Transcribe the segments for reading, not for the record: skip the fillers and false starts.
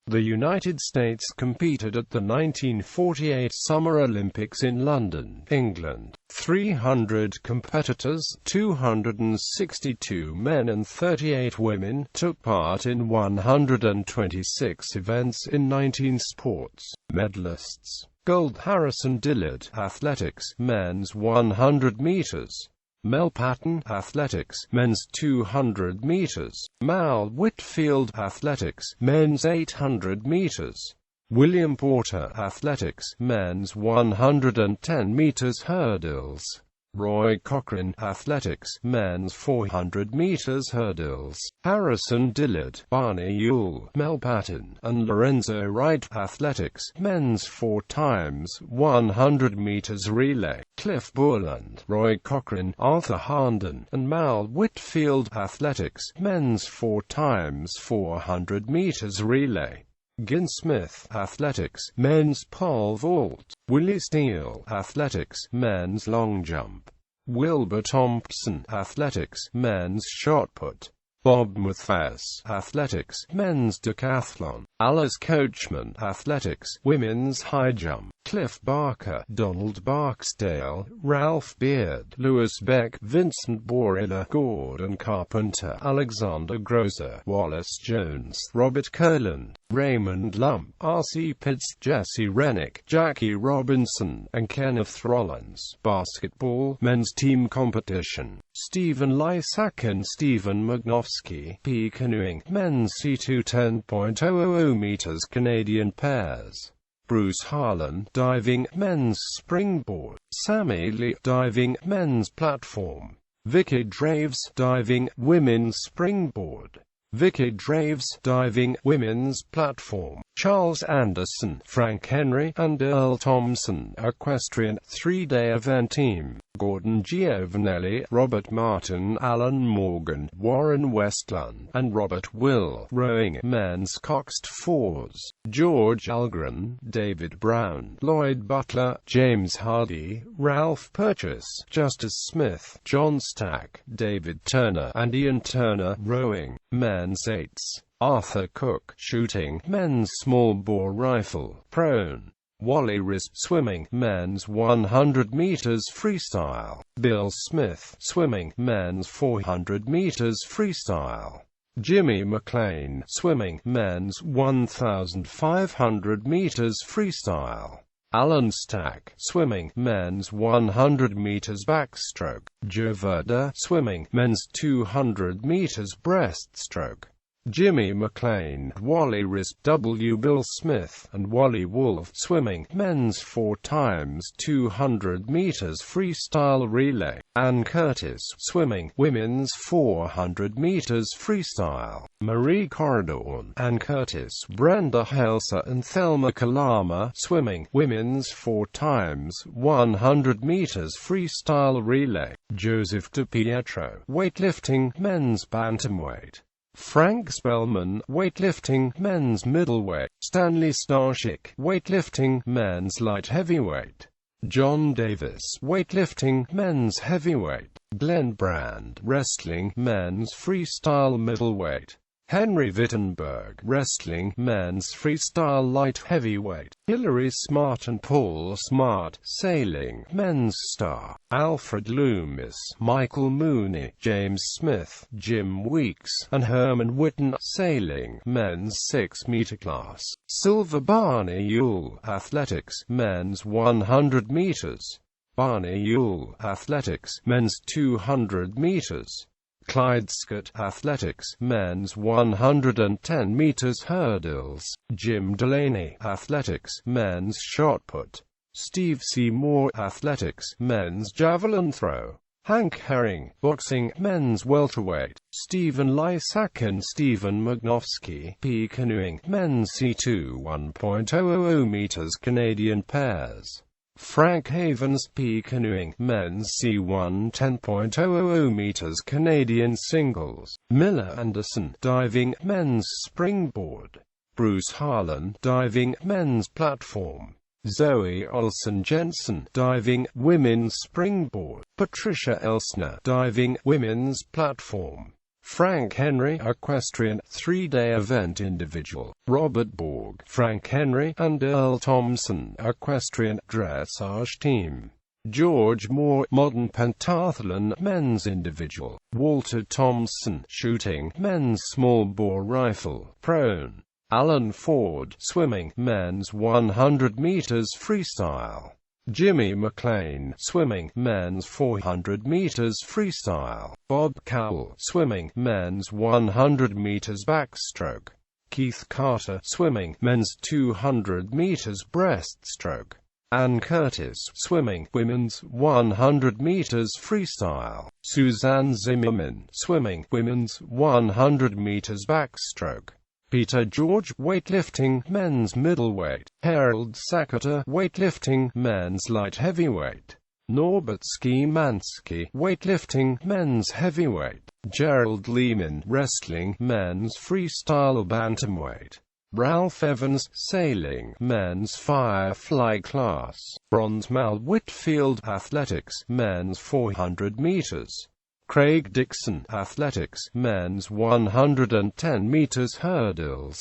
The United States competed at the 1948 Summer Olympics in London, England. 300 competitors, 262 men and 38 women, took part in 126 events in 19 sports. Medalists: Gold, Harrison Dillard, Athletics, Men's 100 meters. Mel Patton, Athletics, Men's 200 meters. Mal Whitfield, Athletics, Men's 800 meters. William Porter, Athletics, Men's 110 meters hurdles. Roy Cochran, Athletics, Men's 400 meters hurdles. Harrison Dillard, Barney Ewell, Mel Patton, and Lorenzo Wright, Athletics, Men's 4x100 meters relay. Cliff Borland, Roy Cochran, Arthur Harnden, and Mal Whitfield, Athletics, Men's 4x400 meters relay. Gin Smith, Athletics, Men's pole vault. Willie Steele, Athletics, Men's long jump. Wilbur Thompson, Athletics, Men's shot put. Bob Mathias, Athletics, Men's decathlon. Alice Coachman, Athletics, Women's high jump. Cliff Barker, Donald Barksdale, Ralph Beard, Louis Beck, Vincent Borilla, Gordon Carpenter, Alexander Grosser, Wallace Jones, Robert Kurland, Raymond Lump, R.C. Pitts, Jesse Rennick, Jackie Robinson, and Kenneth Rollins. Basketball, men's team competition. Stephen Lysak and Stephen Magnofsky. P. Canoeing, men's C2 10.000 meters Canadian pairs. Bruce Harlan, diving, men's springboard. Sammy Lee, diving, men's platform. Vicky Draves, diving, women's springboard. Vicky Draves, diving, women's platform. Charles Anderson, Frank Henry, and Earl Thompson, equestrian, three-day event team. Gordon Giovanelli, Robert Martin, Alan Morgan, Warren Westlund, and Robert Will, rowing, men's coxed fours. George Algren, David Brown, Lloyd Butler, James Hardy, Ralph Purchase, Justice Smith, John Stack, David Turner, and Ian Turner, rowing, men's eights. Arthur Cook, shooting, men's small bore rifle, prone. Wally Risp, swimming, men's 100 meters freestyle. Bill Smith, swimming, men's 400 meters freestyle. Jimmy McLean, swimming, men's 1,500 meters freestyle. Alan Stack, swimming, men's 100 meters backstroke. Joe Verda, swimming, men's 200 meters breaststroke. Jimmy McLean, Wally Risp, W. Bill Smith, and Wally Wolf, swimming, men's 4x200 meters freestyle relay. Ann Curtis, swimming, women's 400 meters freestyle. Marie Corridon, Ann Curtis, Brenda Helser, and Thelma Kalama, swimming, women's 4x100 meters freestyle relay. Joseph DiPietro, weightlifting, men's bantamweight. Frank Spellman, weightlifting, men's middleweight. Stanley Starshik, weightlifting, men's light heavyweight. John Davis, weightlifting, men's heavyweight. Glenn Brand, wrestling, men's freestyle middleweight. Henry Wittenberg, wrestling, men's freestyle light heavyweight. Hilary Smart and Paul Smart, sailing, men's star. Alfred Loomis, Michael Mooney, James Smith, Jim Weeks, and Herman Whitten, sailing, men's 6-meter class. Silver Barney Ewell, athletics, men's 100 meters. Barney Ewell, athletics, men's 200 meters. Clyde Scott, athletics, men's 110 meters hurdles. Jim Delaney, athletics, men's shot put. Steve Seymour, athletics, men's javelin throw. Hank Herring, boxing, men's welterweight. Stephen Lysak and Stephen Magnofsky, P. Canoeing, men's C2 1.000 meters Canadian pairs. Frank Havens, P. Canoeing, men's C1 10.000 meters Canadian singles. Miller Anderson, diving, men's springboard. Bruce Harlan, diving, men's platform. Zoe Olsen Jensen, diving, women's springboard. Patricia Elsner, diving, women's platform. Frank Henry equestrian, 3-day event individual. Robert Borg, Frank Henry, and Earl Thompson equestrian, dressage team. George Moore, modern pentathlon, men's individual. Walter Thompson, shooting, men's small bore rifle, prone. Alan Ford, swimming, men's 100 meters freestyle. Jimmy McLean, swimming, men's 400 meters freestyle. Bob Cowell, swimming, men's 100 meters backstroke. Keith Carter, swimming, men's 200 meters breaststroke. Ann Curtis, swimming, women's 100 meters freestyle. Suzanne Zimmerman, swimming, women's 100 meters backstroke. Peter George, weightlifting, men's middleweight. Harold Sakata, weightlifting, men's light heavyweight. Norbert Skimansky, weightlifting, men's heavyweight. Gerald Lehman, wrestling, men's freestyle bantamweight. Ralph Evans, sailing, men's firefly class. Bronze. Mal Whitfield, athletics, men's 400 meters. Craig Dixon, athletics, men's 110 meters hurdles.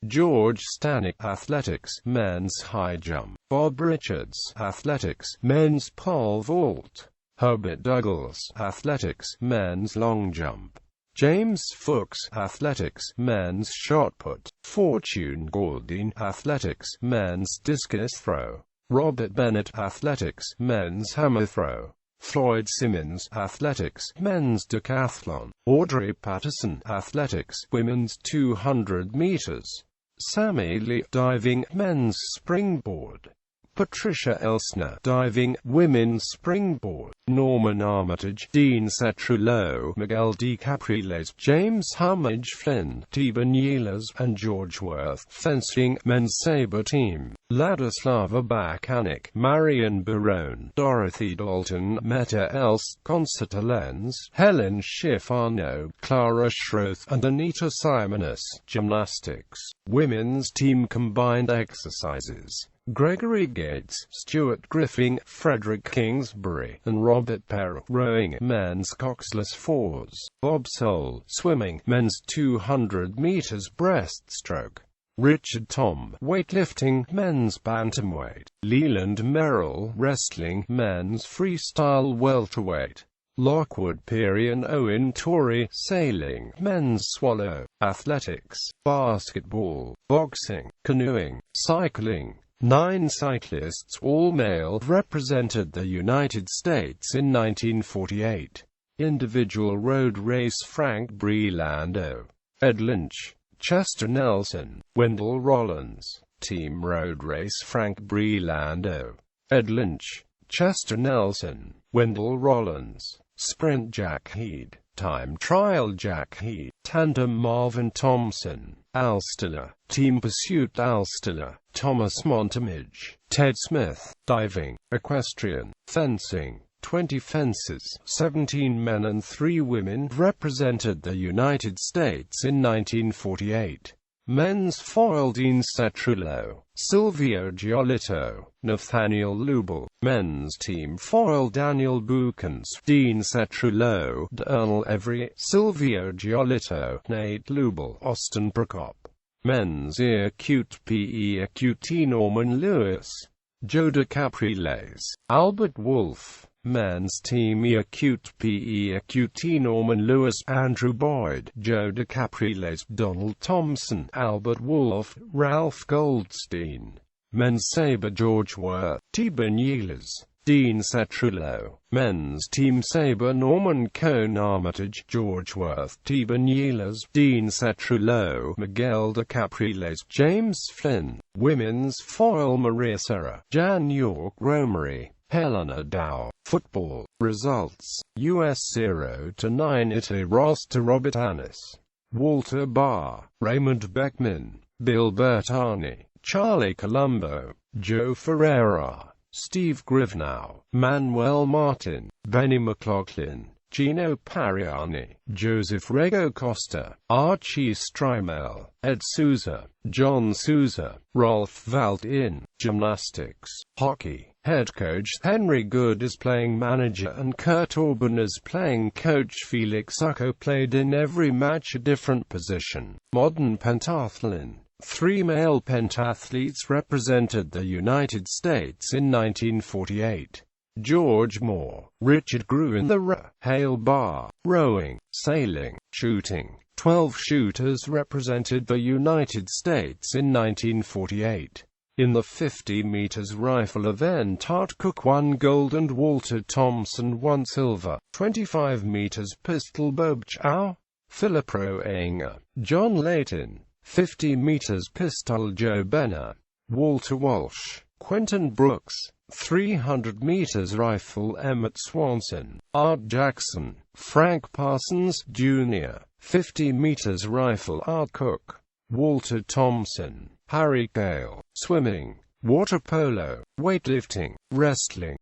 George Stanek, athletics, men's high jump. Bob Richards, athletics, men's pole vault. Herbert Douglas, athletics, men's long jump. James Fuchs, athletics, men's shot put. Fortune Gourdin, athletics, men's discus throw. Robert Bennett, athletics, men's hammer throw. Floyd Simmons, athletics, men's decathlon. Audrey Patterson, athletics, women's 200 meters. Sammy Lee, diving, men's springboard. Patricia Elsner, diving, women's springboard. Norman Armitage, Dean Setrulo, Miguel D. Capriles, James Hummage Flynn, Tiber Neelas, and George Worth. Fencing, men's sabre team. Ladislava Bakanik, Marion Barone, Dorothy Dalton, Meta Elst, Concetta Lenz, Helen Schifano, Clara Schroth, and Anita Simonis. Gymnastics. Women's team combined exercises. Gregory Gates, Stuart Griffin, Frederick Kingsbury, and Robert Perry. Rowing, men's coxless fours. Bobsleigh, swimming, men's 200 meters breaststroke. Richard Tom, weightlifting, men's bantamweight. Leland Merrill, wrestling, men's freestyle welterweight. Lockwood Peary and Owen Torrey, sailing, men's swallow. Athletics, basketball, boxing, canoeing, cycling. 9 cyclists, all male, represented the United States in 1948. Individual road race: Frank Breelando, Ed Lynch, Chester Nelson, Wendell Rollins. Team road race: Frank Breelando, Ed Lynch, Chester Nelson, Wendell Rollins. Sprint: Jack Heed. Time trial: Jack Heed. Tandem: Marvin Thompson, Al Stiller. Team pursuit: Al Stiller, Thomas Montemage, Ted Smith. Diving, equestrian, fencing. 20 fences, 17 men and 3 women, represented the United States in 1948. Men's foil: Dean Setrulo, Silvio Giolito, Nathaniel Lubel. Men's team foil: Daniel Bukens, Dean Setrulo, Dernal Every, Silvio Giolito, Nate Lubel, Austin Prokop. Men's acute PE Norman Lewis, Joe DeCapriles, Albert Wolf. Men's team acute PE Norman Lewis, Andrew Boyd, Joe DeCapriles, Donald Thompson, Albert Wolf, Ralph Goldstein. Men's sabre: George Worth, Tiber Neelas, Dean Setrulo. Men's team sabre: Norman Cone Armitage, George Worth, Tiber Neelas, Dean Setrulo, Miguel DeCapriles, James Flynn. Women's foil: Maria Serra, Jan York Romery, Helena Dow. Football results: US 0-9 Italy. Ross to Robert Annis, Walter Barr, Raymond Beckman, Bill Bertani, Charlie Colombo, Joe Ferreira, Steve Grivnow, Manuel Martin, Benny McLaughlin, Gino Pariani, Joseph Rego Costa, Archie Strymel, Ed Souza, John Souza, Rolf Valdin. Gymnastics. Hockey. Head coach Henry Good is playing manager and Kurt Orban is playing coach. Felix Ucko played in every match a different position. Modern pentathlon. 3 male pentathletes represented the United States in 1948. George Moore, Richard Gruen, the Hale bar, rowing, sailing, shooting. 12 shooters represented the United States in 1948. In the 50 meters rifle event, Art Cook won gold and Walter Thompson won silver. 25 meters pistol, Bob Chow, Philip Roenger, John Layton. 50 meters pistol, Joe Benner, Walter Walsh, Quentin Brooks. 300 meters rifle, Emmett Swanson, Art Jackson, Frank Parsons Jr. 50 meters rifle, Art Cook, Walter Thompson, Harry Gale. Swimming, water polo, weightlifting, wrestling.